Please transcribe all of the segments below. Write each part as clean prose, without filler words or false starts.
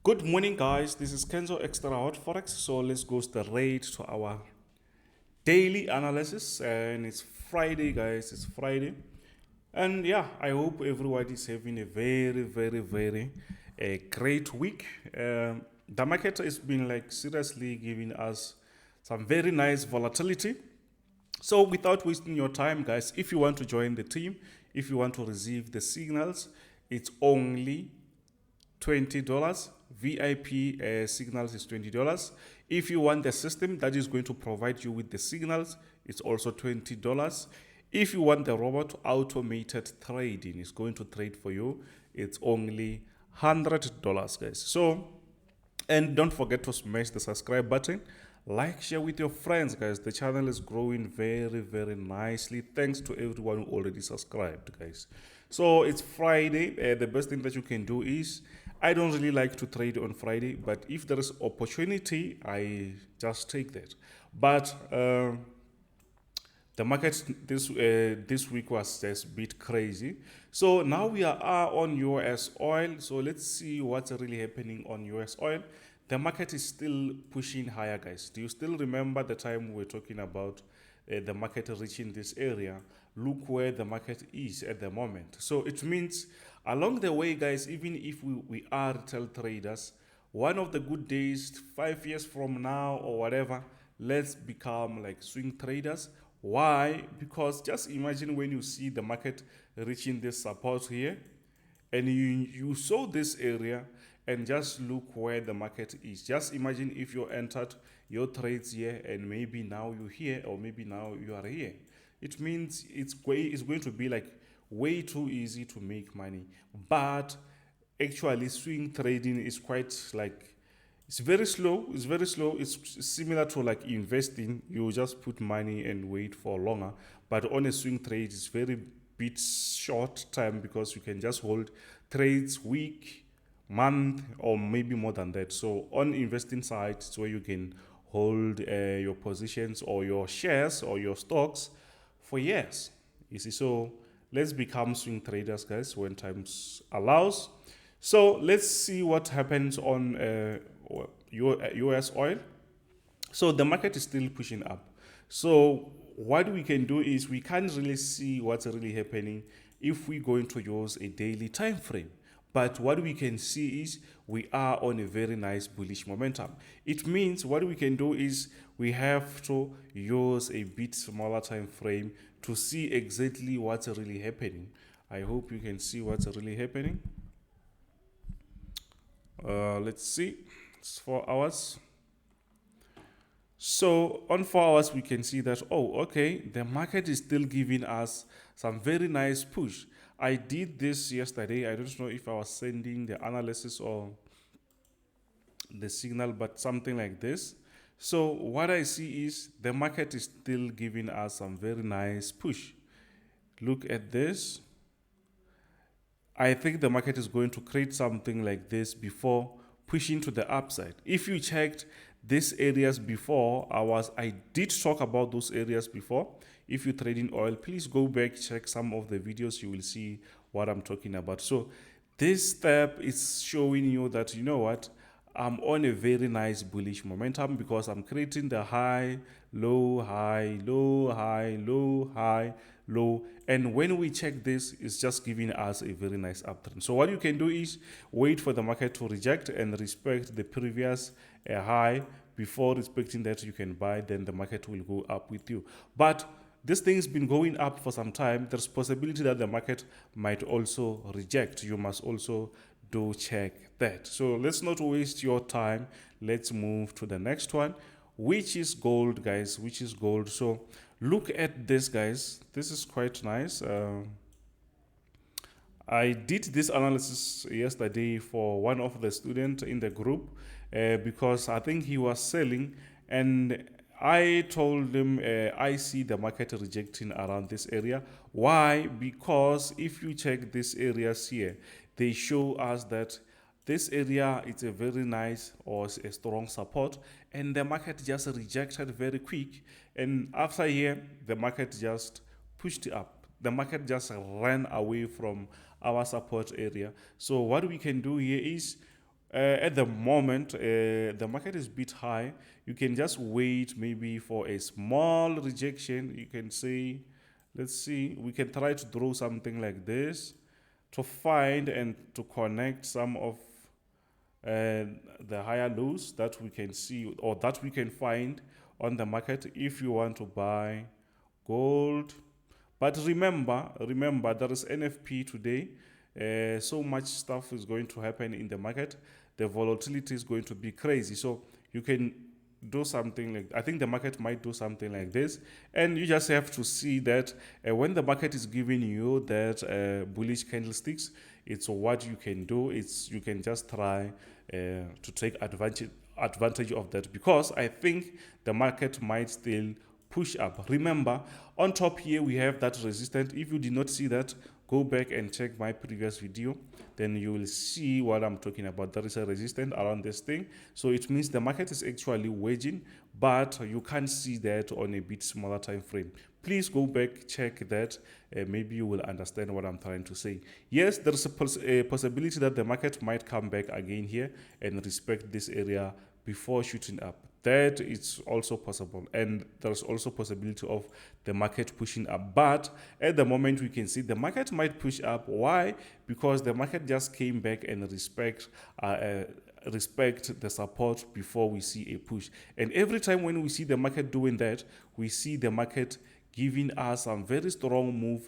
Good morning, guys. This is Kenzo Xtrahot Forex. So let's go straight to our daily analysis. And it's Friday, guys. It's Friday. And yeah, I hope everybody is having a very great week. The market has been like seriously giving us some very nice volatility. So without wasting your time, guys, if you want to join the team, if you want to receive the signals, it's only $20. VIP signals is $20. If you want the system that is going to provide you with the signals, it's also $20. If you want the robot automated trading, it's going to trade for you, it's only $100, guys. So, and don't forget to smash the subscribe button, like, share with your friends, guys. The channel is growing very nicely thanks to everyone who already subscribed, guys. So it's Friday. The best thing that you can do is, I don't really like to trade on Friday, but if there is opportunity, I just take that. But the market this week was just a bit crazy. So now we are on US oil. So let's see what's really happening on US oil. The market is still pushing higher, guys. Do you still remember the time we were talking about the market reaching this area? Look where the market is at the moment. So it means along the way, guys, even if we are retail traders, one of the good days, 5 years from now or whatever, let's become like swing traders. Why? Because just imagine when you see the market reaching this support here, and you saw this area, and just look where the market is. Just imagine if you entered your trades here, and maybe now you're here, or maybe now you are here. It means it's going to be like way too easy to make money. But actually, swing trading is quite like, it's very slow. It's very slow. It's similar to like investing. You just put money and wait for longer. But on a swing trade, it's very bit short time because you can just hold trades week, month, or maybe more than that. So on investing side, it's where you can hold your positions or your shares or your stocks for years. You see, so let's become swing traders, guys, when times allows. So let's see what happens on US oil. So the market is still pushing up. So what we can do is, we can't really see what's really happening if we're going to use a daily time frame. But what we can see is we are on a very nice bullish momentum. It means what we can do is we have to use a bit smaller time frame to see exactly what's really happening. I hope you can see what's really happening. Let's see. It's 4 hours. So on 4 hours, we can see that, oh, okay, the market is still giving us some very nice push. I did this yesterday. I don't know if I was sending the analysis or the signal, but something like this. So what I see is the market is still giving us some very nice push. Look at this. I think the market is going to create something like this before pushing to the upside. If you checked these areas before, I did talk about those areas before. If you trade in oil, please go back, check some of the videos, you will see what I'm talking about. So this step is showing you that, you know what, I'm on a very nice bullish momentum because I'm creating the high, low, high, low, high, low, high, low. And when we check this, it's just giving us a very nice uptrend. So what you can do is wait for the market to reject and respect the previous high. Before respecting that, you can buy, then the market will go up with you. But this thing's been going up for some time. There's possibility that the market might also reject. You must also do check that. So let's not waste your time. Let's move to the next one, which is gold, guys, which is gold. So look at this, guys. This is quite nice. I did this analysis yesterday for one of the students in the group because I think he was selling, and I told him I see the market rejecting around this area. Why? Because if you check these areas here, they show us that this area is a very nice or a strong support, and the market just rejected very quick. And after here, the market just pushed up. The market just ran away from our support area. So what we can do here is At the moment, the market is a bit high. You can just wait maybe for a small rejection. You can say, let's see, we can try to draw something like this to find and to connect some of the higher lows that we can see or that we can find on the market if you want to buy gold. But remember, there is NFP today. So much stuff is going to happen in the market. The volatility is going to be crazy. So you can do something like, I think the market might do something like this, and you just have to see that when the market is giving you that bullish candlesticks, it's what you can do. It's you can just try to take advantage of that, because I think the market might still push up. Remember, on top here we have that resistance. If you did not see that, go back and check my previous video, then you will see what I'm talking about. There is a resistance around this thing, so it means the market is actually wedging, but you can't see that on a bit smaller time frame. Please go back, check that. Maybe you will understand what I'm trying to say. Yes, there's a possibility that the market might come back again here and respect this area before shooting up. That is also possible, and there's also possibility of the market pushing up. But at the moment, we can see the market might push up. Why? Because the market just came back and respect the support before we see a push. And every time when we see the market doing that, we see the market giving us some very strong move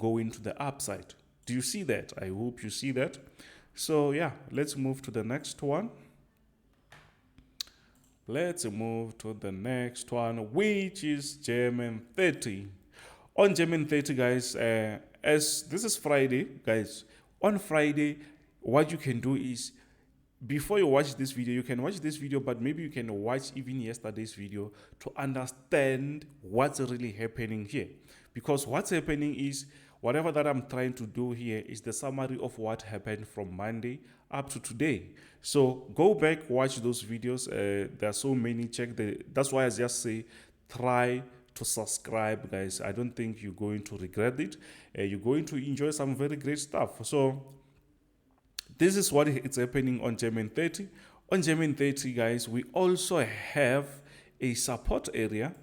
going to the upside. Do you see that? I hope you see that. So yeah, let's move to the next one. Let's move to the next one, which is GERMAN40. On GERMAN40, guys, as this is Friday, guys, on Friday, what you can do is, before you watch this video, you can watch this video, but maybe you can watch even yesterday's video to understand what's really happening here. Because what's happening is, whatever that I'm trying to do here is the summary of what happened from Monday up to today. So go back, watch those videos. There are so many. That's why I just say try to subscribe, guys. I don't think you're going to regret it. You're going to enjoy some very great stuff. So this is what is happening on GERMAN40. On GERMAN40, guys, we also have a support area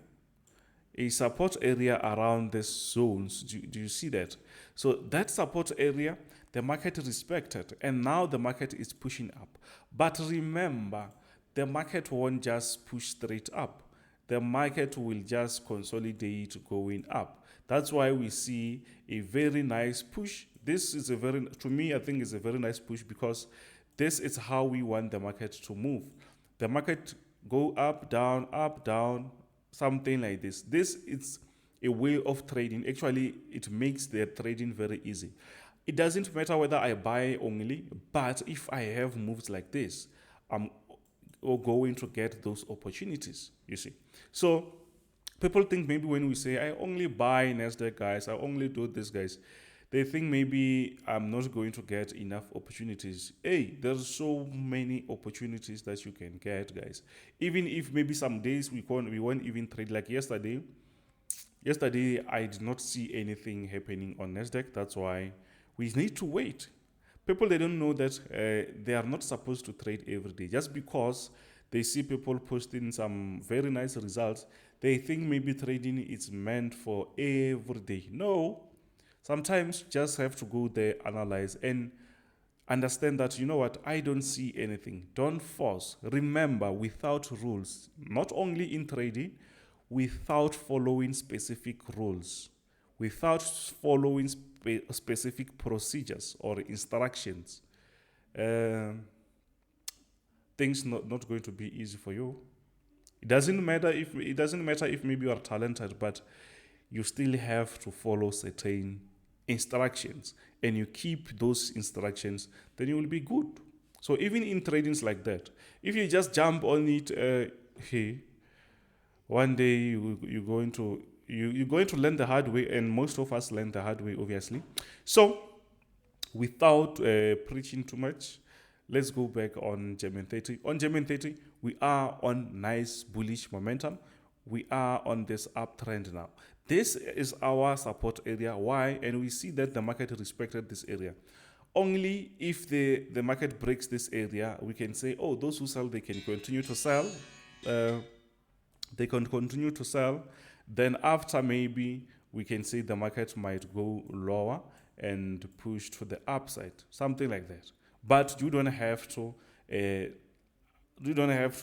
around the zones. Do you see that? So that support area, the market respected, and now the market is pushing up. But remember, the market won't just push straight up. The market will just consolidate going up. That's why we see a very nice push. This is to me, I think it's a very nice push, because this is how we want the market to move. The market go up, down, something like this. This is a way of trading. Actually, it makes the trading very easy. It doesn't matter whether I buy only, but if I have moves like this, I'm going to get those opportunities, you see. So people think maybe when we say, I only buy NASDAQ, guys, I only do this, guys, they think maybe I'm not going to get enough opportunities. Hey, there's so many opportunities that you can get, guys. Even if maybe some days we won't even trade, like yesterday. Yesterday, I did not see anything happening on NASDAQ. That's why we need to wait. People, they don't know that they are not supposed to trade every day. Just because they see people posting some very nice results, they think maybe trading is meant for every day. No. Sometimes you just have to go there, analyze, and understand that, you know what, I don't see anything. Don't force. Remember, without rules, not only in trading, without following specific rules, without following specific procedures or instructions, things not going to be easy for you. It doesn't matter if maybe you are talented, but you still have to follow certain instructions, and you keep those instructions, then you will be good. So even in tradings like that, if you just jump on it, hey, one day you're going to learn the hard way, and most of us learn the hard way, obviously. So without preaching too much, let's go back on GERMAN40. On GERMAN40, we are on nice bullish momentum. We are on this uptrend now. This is our support area. Why? And we see that the market respected this area. only if the market breaks this area, we can say, oh, those who sell, they can continue to sell. Uh, they can continue to sell. Then after, maybe we can say the market might go lower and push to the upside, something like that. But you don't have to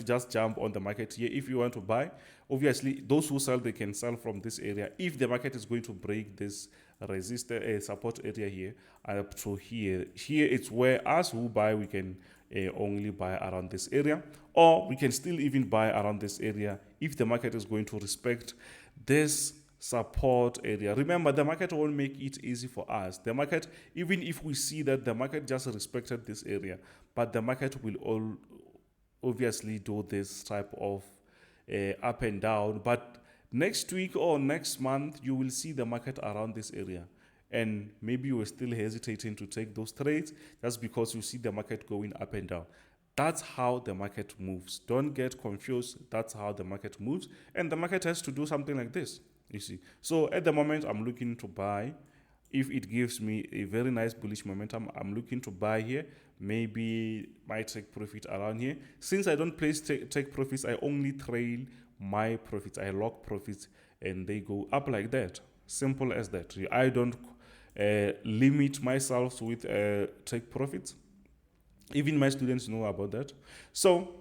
just jump on the market here if you want to buy. Obviously, those who sell, they can sell from this area if the market is going to break this resistance support area here up to here. Here it's where us who buy, we can only buy around this area, or we can still even buy around this area if the market is going to respect this support area. Remember, the market won't make it easy for us. The market, even if we see that the market just respected this area, but the market will all obviously do this type of up and down. But next week or next month, you will see the market around this area, and maybe you are still hesitating to take those trades just because you see the market going up and down. That's how the market moves. Don't get confused. That's how the market moves, and the market has to do something like this, you see. So at the moment, I'm looking to buy. If it gives me a very nice bullish momentum, I'm looking to buy here. Maybe might take profit around here. Since I don't place take profits, I only trail my profits. I lock profits and they go up like that. Simple as that. I don't limit myself with take profits. Even my students know about that. So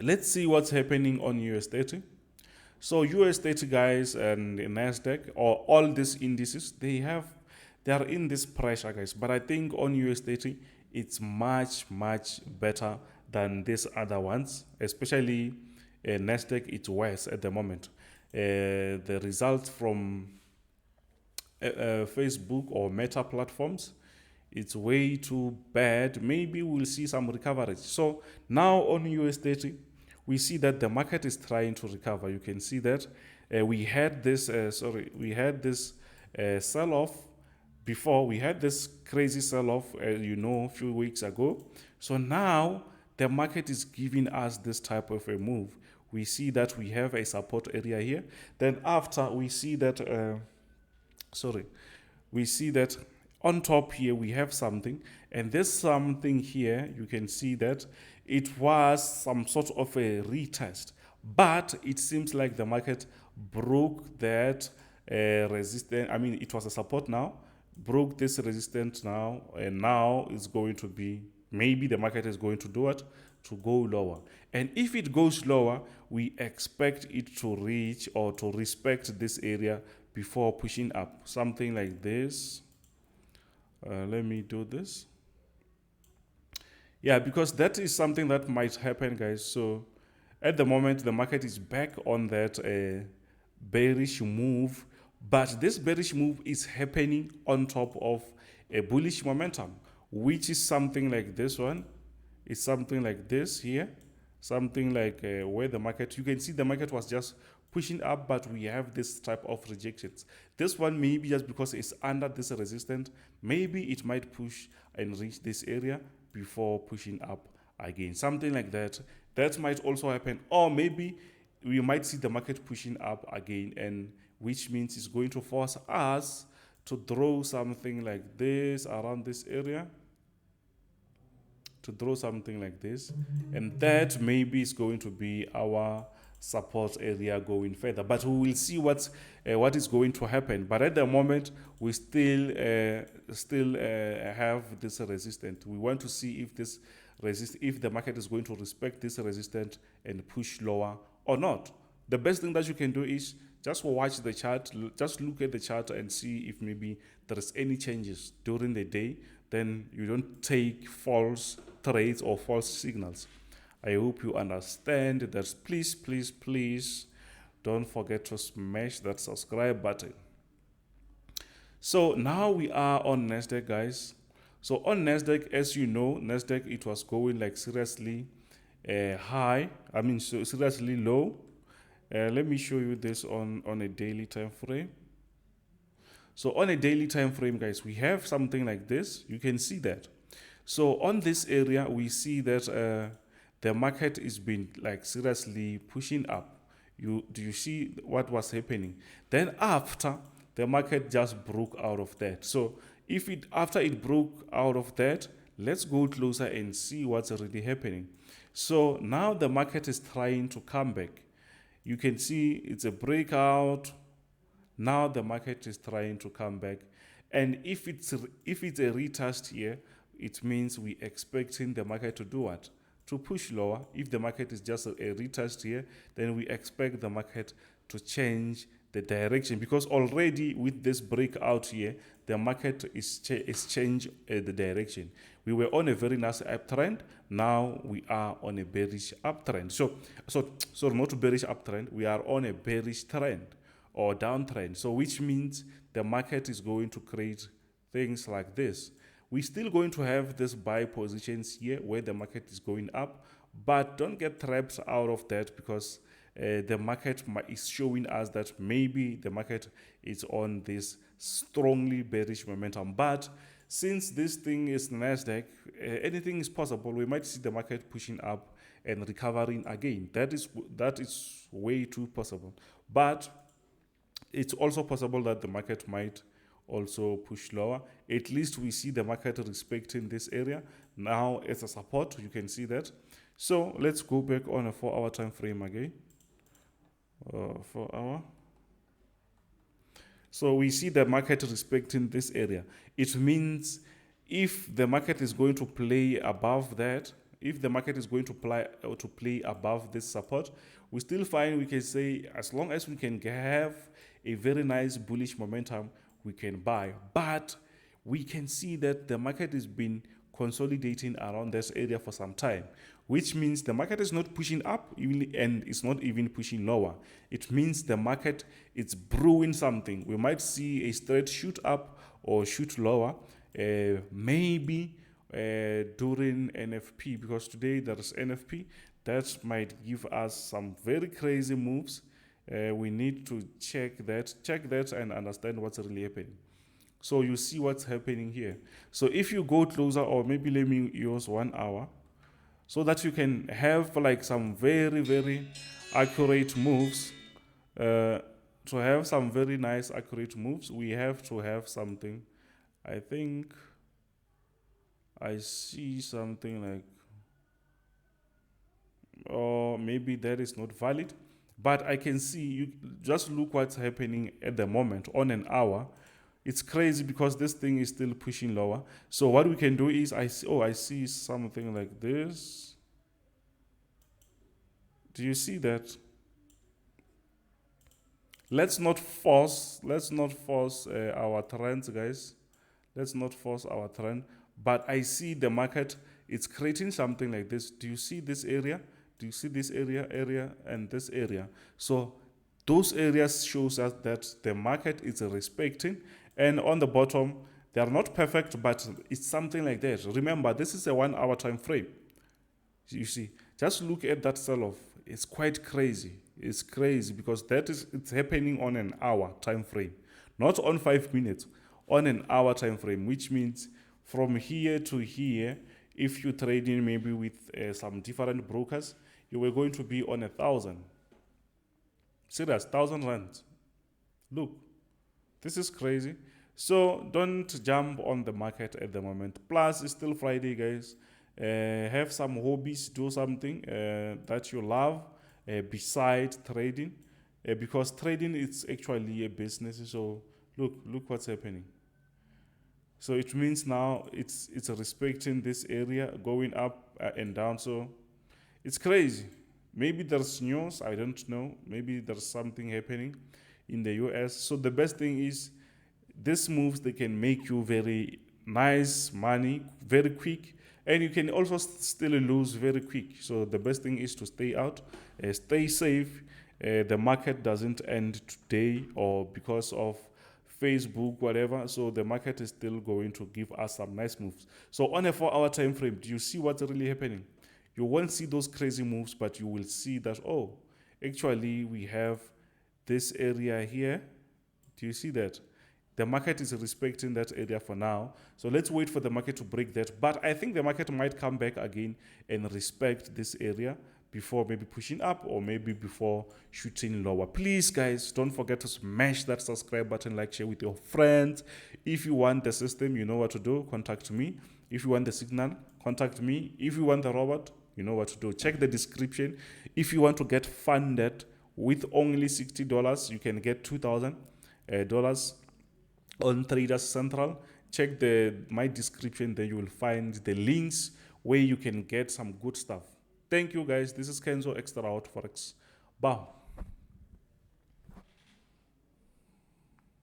let's see what's happening on US30. So US30, guys, and NASDAQ, or all these indices, they are in this pressure, guys. But I think on US30, it's much better than these other ones, especially NASDAQ. It's worse at the moment. The results from Facebook or Meta platforms, it's way too bad. Maybe we'll see some recovery. So now on US30, we see that the market is trying to recover. You can see that we had this sell-off before. We had this crazy sell-off, a few weeks ago. So now the market is giving us this type of a move. We see that we have a support area here. Then after, we see that on top here we have something, and this something here, you can see that it was some sort of a retest, but it seems like the market broke that resistance. I mean, it was a support, now broke this resistance now, and now it's going to be, maybe the market is going to do it, to go lower. And if it goes lower, we expect it to reach or to respect this area before pushing up, something like this. Let me do this. Yeah, because that is something that might happen, guys. So at the moment, the market is back on that bearish move, but this bearish move is happening on top of a bullish momentum, which is something like this one. It's something like this here, something like where the market, you can see the market was just pushing up, but we have this type of rejections. This one, maybe just because it's under this resistance, maybe it might push and reach this area before pushing up again, something like that. That might also happen. Or maybe we might see the market pushing up again, and which means it's going to force us to draw something like this around this area, to draw something like this, and that maybe is going to be our support area going further. But we will see what is going to happen. But at the moment, we still have this resistance. We want to see if this if the market is going to respect this resistance and push lower or not. The best thing that you can do is just watch the chart, just look at the chart and see if maybe there is any changes during the day. Then you don't take false trades or false signals. I hope you understand that. Please don't forget to smash that subscribe button. So now we are on NASDAQ, guys. So on NASDAQ, as you know, NASDAQ, it was going like seriously high. I mean, so seriously low. Let me show you this on a daily time frame. So on a daily time frame, guys, we have something like this. You can see that. So on this area, we see that the market is been like seriously pushing up. Do you see what was happening? Then after, the market just broke out of that. So if it after it broke out of that, let's go closer and see what's really happening. So now the market is trying to come back. You can see it's a breakout. Now the market is trying to come back, and if it's a retest here, it means we expecting the market to do what? To push lower. If the market is just a retest here, then we expect the market to change the direction, because already with this breakout here, the market is changed the direction. We were on a very nice uptrend. Now we are on a bearish uptrend. So not bearish uptrend. We are on a bearish trend or downtrend. So which means the market is going to create things like this. We're still going to have this buy positions here where the market is going up, but don't get trapped out of that, because the market is showing us that maybe the market is on this strongly bearish momentum. But since this thing is NASDAQ, anything is possible. We might see the market pushing up and recovering again. That is way too possible. But it's also possible that the market might also push lower. At least we see the market respecting this area now as a support. You can see that. So let's go back on a 4-hour time frame again. 4 hour. So we see the market respecting this area. It means if the market is going to play above that, if the market is going to play above this support, we still find we can say as long as we can have a very nice bullish momentum, we can buy. But we can see that the market has been consolidating around this area for some time, which means the market is not pushing up and it's not even pushing lower. It means the market is brewing something. We might see a straight shoot up or shoot lower, maybe during NFP, because today there is NFP. That might give us some very crazy moves. We need to check that and understand what's really happening. So you see what's happening here. So if you go closer, or maybe let me use 1 hour, so that you can have like some very, very accurate moves. To have some very nice accurate moves, we have to have something. I think I see something like, or maybe that is not valid, but I can see, you just look what's happening at the moment on an hour. It's crazy because this thing is still pushing lower. So what we can do is, I see something like this. Do you see that? Let's not force our trends, guys. Let's not force our trend. But I see the market, it's creating something like this. Do you see this area? Do you see this area and this area? So those areas shows us that the market is respecting. And on the bottom, they are not perfect, but it's something like that. Remember, this is a 1 hour time frame. You see, just look at that sell-off. It's quite crazy. It's crazy because it's happening on an hour time frame, not on 5 minutes, on an hour time frame, which means from here to here, if you trade in maybe with some different brokers, you were going to be on 1,000. Serious, 1,000 rand. Look, this is crazy. So don't jump on the market at the moment. Plus, it's still Friday, guys. Have some hobbies, do something that you love besides trading, because trading is actually a business. So look what's happening. So it means now it's respecting this area, going up and down. So it's crazy. Maybe there's news, I don't know. Maybe there's something happening in the US. So the best thing is, these moves, they can make you very nice money very quick, and you can also still lose very quick. So the best thing is to stay out, stay safe. The market doesn't end today or because of Facebook, whatever. So the market is still going to give us some nice moves. So on a 4 hour time frame, do you see what's really happening? You won't see those crazy moves, but you will see that, oh, actually we have this area here. Do you see that? The market is respecting that area for now. So let's wait for the market to break that. But I think the market might come back again and respect this area, before maybe pushing up or maybe before shooting lower. Please guys, don't forget to smash that subscribe button, like, share with your friends. If you want the system, you know what to do. Contact me. If you want the signal, contact me. If you want the robot, you know what to do. Check the description. If you want to get funded with only $60, you can get $2,000 on Traders Central. Check my description, there you will find the links where you can get some good stuff. Thank you guys. This is Kenzo Xtrahot Forex. Bye.